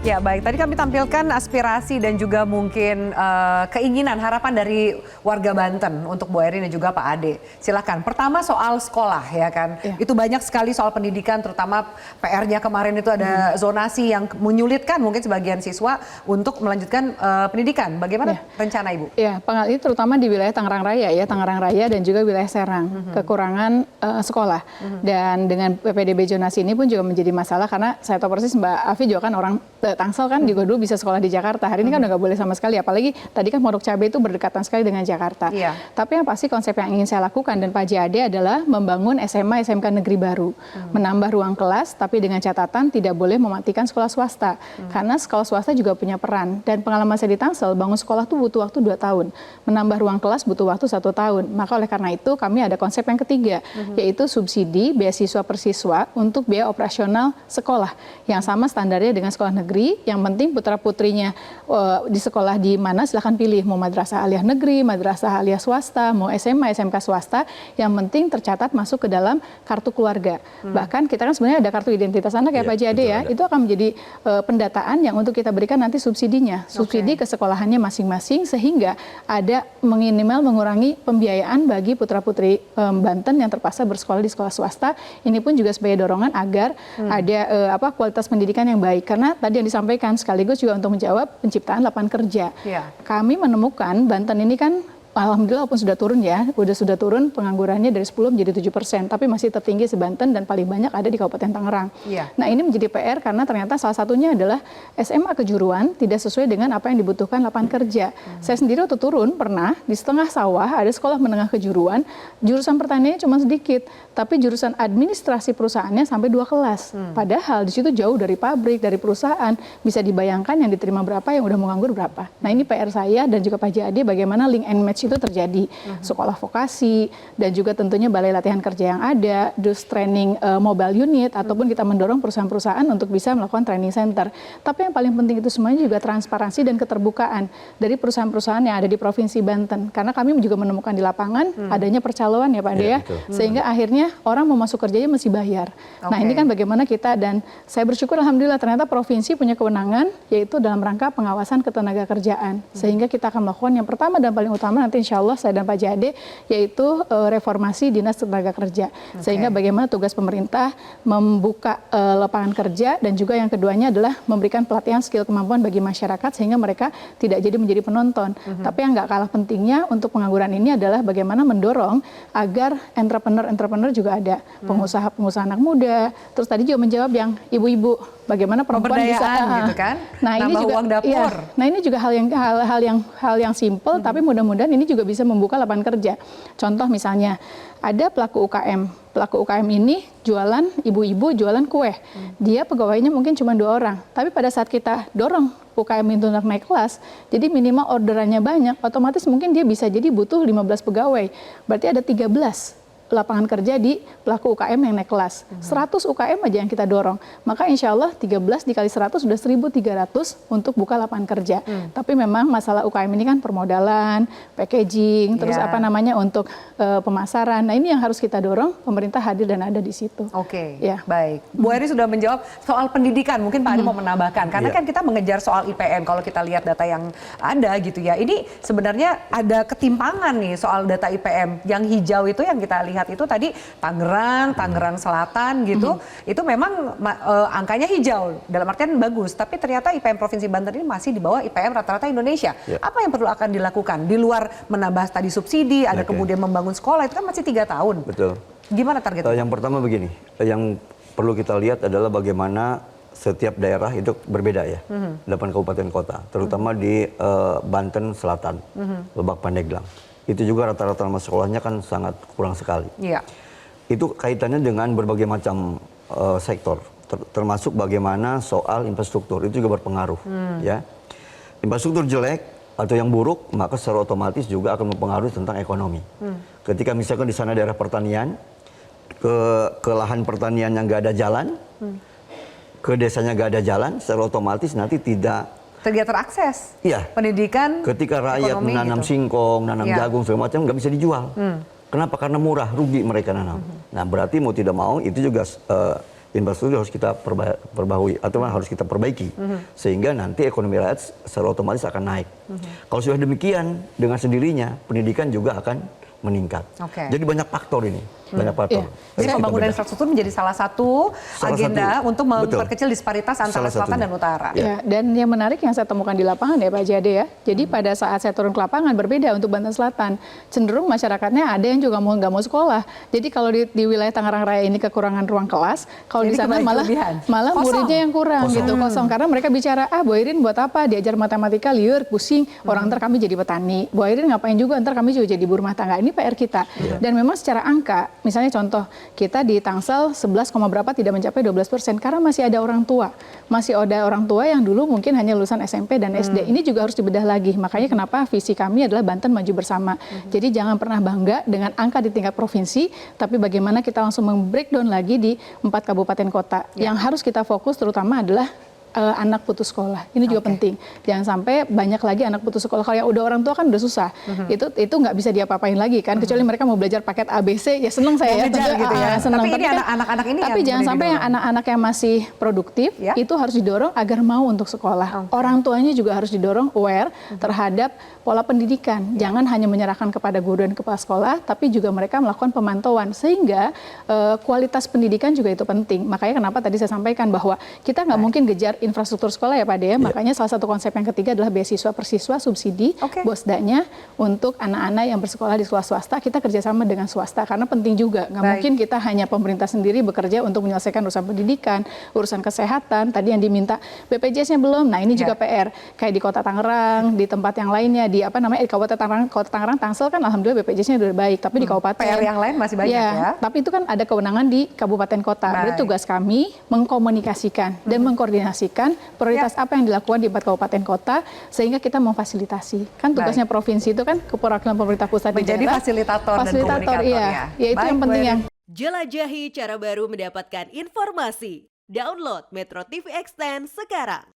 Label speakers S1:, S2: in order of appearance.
S1: Ya baik, tadi kami tampilkan aspirasi dan juga mungkin keinginan, harapan dari warga Banten untuk Bu Erin dan juga Pak Ade. Silakan. Pertama soal sekolah ya kan, itu banyak sekali soal pendidikan, terutama PR-nya kemarin itu ada zonasi yang menyulitkan mungkin sebagian siswa untuk melanjutkan pendidikan. Bagaimana rencana Ibu?
S2: Ya, ini terutama di wilayah Tangerang Raya ya, Tangerang Raya dan juga wilayah Serang, kekurangan sekolah. Dan dengan PPDB zonasi ini pun juga menjadi masalah karena saya tahu persis Mbak Afi juga kan orang Tangsel kan juga dulu bisa sekolah di Jakarta. Hari ini kan udah nggak boleh sama sekali. Apalagi tadi kan Pondok Cabai itu berdekatan sekali dengan Jakarta. Tapi yang pasti konsep yang ingin saya lakukan dan Pak Jade adalah membangun SMA SMK negeri baru. Menambah ruang kelas tapi dengan catatan tidak boleh mematikan sekolah swasta. Karena sekolah swasta juga punya peran. Dan pengalaman saya di Tangsel, bangun sekolah tuh butuh waktu 2 tahun. Menambah ruang kelas butuh waktu 1 tahun. Maka oleh karena itu kami ada konsep yang ketiga, yaitu subsidi beasiswa per siswa untuk biaya operasional sekolah. Yang sama standarnya dengan sekolah negeri. Yang penting putra-putrinya di sekolah di mana silahkan pilih. Mau madrasah aliyah negeri, madrasah aliyah swasta, mau SMA, SMK swasta. Yang penting tercatat masuk ke dalam kartu keluarga. Bahkan kita kan sebenarnya ada kartu identitas anak ya Pak Jade ya. Itu akan menjadi pendataan yang untuk kita berikan nanti subsidinya. Subsidi ke sekolahannya masing-masing sehingga ada minimal mengurangi pembiayaan bagi putra-putri Banten yang terpaksa bersekolah di sekolah swasta. Ini pun juga sebagai dorongan agar ada kualitas pendidikan yang baik. Karena tadi yang disampaikan sekaligus juga untuk menjawab penciptaan lapangan kerja. Kami menemukan Banten ini kan alhamdulillah walaupun sudah turun ya, sudah turun penganggurannya dari 10 menjadi 7%, tapi masih tertinggi se-Banten dan paling banyak ada di Kabupaten Tangerang. Nah ini menjadi PR karena ternyata salah satunya adalah SMA kejuruan tidak sesuai dengan apa yang dibutuhkan lapangan kerja. Saya sendiri waktu turun pernah di setengah sawah ada sekolah menengah kejuruan, jurusan pertaniannya cuma sedikit, tapi jurusan administrasi perusahaannya sampai 2 kelas. Padahal di situ jauh dari pabrik, dari perusahaan, bisa dibayangkan yang diterima berapa, yang udah mau nganggur berapa. Nah ini PR saya dan juga Pak Jade bagaimana link and match itu terjadi. Sekolah vokasi dan juga tentunya balai latihan kerja yang ada, dus training mobile unit, ataupun kita mendorong perusahaan-perusahaan untuk bisa melakukan training center. Tapi yang paling penting itu semuanya juga transparansi dan keterbukaan dari perusahaan-perusahaan yang ada di Provinsi Banten. Karena kami juga menemukan di lapangan adanya percaloan ya Pak Ade ya, sehingga akhirnya orang mau masuk kerjanya mesti bayar. Nah ini kan bagaimana kita, dan saya bersyukur alhamdulillah ternyata provinsi punya kewenangan yaitu dalam rangka pengawasan ketenaga kerjaan. Sehingga kita akan melakukan yang pertama dan paling utama nanti insya Allah saya dan Pak Jade, yaitu reformasi Dinas Tenaga Kerja. Sehingga bagaimana tugas pemerintah membuka lapangan kerja, dan juga yang keduanya adalah memberikan pelatihan skill kemampuan bagi masyarakat sehingga mereka tidak jadi menjadi penonton. Tapi yang nggak kalah pentingnya untuk pengangguran ini adalah bagaimana mendorong agar entrepreneur juga ada, pengusaha-pengusaha anak muda. Terus tadi juga menjawab yang ibu-ibu, bagaimana perempuan bisa
S1: gitu kan?
S2: Nah ini juga
S1: uang dapur.
S2: Nah ini juga hal yang simple, tapi mudah-mudahan ini juga bisa membuka lapangan kerja. Contoh misalnya ada pelaku UKM. Pelaku UKM ini jualan, ibu-ibu jualan kue. Dia pegawainya mungkin cuma 2 orang. Tapi pada saat kita dorong UKM itu untuk naik kelas, jadi minimal orderannya banyak, otomatis mungkin dia bisa jadi butuh 15 pegawai. Berarti ada 13 lapangan kerja di pelaku UKM yang naik kelas. 100 UKM aja yang kita dorong. Maka insya Allah 13 dikali 100 sudah 1.300 untuk buka lapangan kerja. Tapi memang masalah UKM ini kan permodalan, packaging, terus untuk pemasaran. Nah ini yang harus kita dorong, pemerintah hadir dan ada di situ.
S1: Baik. Bu Erin sudah menjawab soal pendidikan, mungkin Pak Ade mau menambahkan. Karena kan kita mengejar soal IPM, kalau kita lihat data yang ada gitu ya. Ini sebenarnya ada ketimpangan nih soal data IPM. Yang hijau itu yang kita lihat itu tadi Tangerang Selatan gitu, itu memang angkanya hijau, dalam artian bagus, tapi ternyata IPM Provinsi Banten ini masih di bawah IPM rata-rata Indonesia. Apa yang perlu akan dilakukan? Di luar menambah tadi subsidi, ada kemudian membangun sekolah, itu kan masih 3 tahun.
S3: Betul.
S1: Gimana targetnya?
S3: Yang pertama begini, yang perlu kita lihat adalah bagaimana setiap daerah itu berbeda ya, 8 kabupaten kota, terutama di Banten Selatan, Lebak Pandeglang. Itu juga rata-rata nama sekolahnya kan sangat kurang sekali. Itu kaitannya dengan berbagai macam sektor, termasuk bagaimana soal infrastruktur, itu juga berpengaruh. Ya, infrastruktur jelek atau yang buruk, maka secara otomatis juga akan mempengaruhi tentang ekonomi. Ketika misalkan di sana daerah pertanian, ke lahan pertanian yang nggak ada jalan, ke desanya nggak ada jalan, secara otomatis nanti tidak
S1: terakses. Pendidikan,
S3: ketika rakyat menanam singkong, nanam jagung segala macam nggak bisa dijual. Kenapa? Karena murah, rugi mereka nanam. Nah berarti mau tidak mau itu juga infrastruktur harus kita perbaharui atau harus kita perbaiki sehingga nanti ekonomi rakyat secara otomatis akan naik. Kalau sudah demikian, dengan sendirinya pendidikan juga akan meningkat. Jadi banyak faktor ini, banyak faktor.
S1: Jadi pembangunan infrastruktur menjadi salah satu agenda untuk memperkecil disparitas antara selatan dan utara.
S2: Ya, dan yang menarik yang saya temukan di lapangan ya Pak Jade ya. Jadi pada saat saya turun ke lapangan berbeda untuk Banten Selatan. Cenderung masyarakatnya ada yang juga nggak mau sekolah. Jadi kalau di wilayah Tangerang Raya ini kekurangan ruang kelas, kalau di sana malah muridnya yang kurang gitu, kosong. Karena mereka bicara, Bu Irin buat apa? Diajar matematika liur, pusing, orang ntar kami jadi petani. Bu Irin ngapain juga, ntar kami juga jadi ibu rumah tangga. Ini PR kita. Dan memang secara angka, misalnya contoh, kita di Tangsel 11, berapa tidak mencapai 12% karena masih ada orang tua. Masih ada orang tua yang dulu mungkin hanya lulusan SMP dan SD. Ini juga harus dibedah lagi. Makanya kenapa visi kami adalah Banten maju bersama. Jadi jangan pernah bangga dengan angka di tingkat provinsi, tapi bagaimana kita langsung membreakdown lagi di 4 kabupaten kota. Yang harus kita fokus terutama adalah anak putus sekolah. Ini juga penting. Jangan sampai banyak lagi anak putus sekolah. Kalau yang udah orang tua kan udah susah. Itu nggak bisa diapa-apain lagi kan. Kecuali mereka mau belajar paket ABC, ya seneng saya ya.
S1: Gitu ya.
S2: Seneng.
S1: Tapi ini anak-anak ini
S2: tapi jangan sampai yang anak-anak yang masih produktif itu harus didorong agar mau untuk sekolah. Orang tuanya juga harus didorong aware terhadap pola pendidikan. Jangan hanya menyerahkan kepada guru dan kepala sekolah, tapi juga mereka melakukan pemantauan sehingga kualitas pendidikan juga itu penting. Makanya kenapa tadi saya sampaikan bahwa kita nggak mungkin gejar infrastruktur sekolah ya Pak Dea. Makanya salah satu konsep yang ketiga adalah beasiswa persiswa subsidi BOSDA-nya untuk anak-anak yang bersekolah di sekolah swasta. Kita kerjasama dengan swasta karena penting juga. Nggak mungkin kita hanya pemerintah sendiri bekerja untuk menyelesaikan urusan pendidikan, urusan kesehatan. Tadi yang diminta BPJS-nya belum. Nah ini juga PR. Kayak di Kota Tangerang, di tempat yang lainnya, di di Kabupaten Tangerang, Kota Tangerang, Tangsel kan alhamdulillah BPJS-nya udah baik. Tapi di kabupaten
S1: PR yang lain masih banyak ya.
S2: Tapi itu kan ada kewenangan di kabupaten kota. Berarti tugas kami mengkomunikasikan dan mengkoordinasikan prioritas apa yang dilakukan di 4 kabupaten kota sehingga kita memfasilitasi. Kan tugasnya provinsi itu kan keperwakilan pemerintah pusat
S1: menjadi
S2: di daerah.
S1: fasilitator dan komunikator
S2: ya. Ya itu yang penting yang
S4: jelajahi cara baru mendapatkan informasi. Download Metro TV Extend sekarang.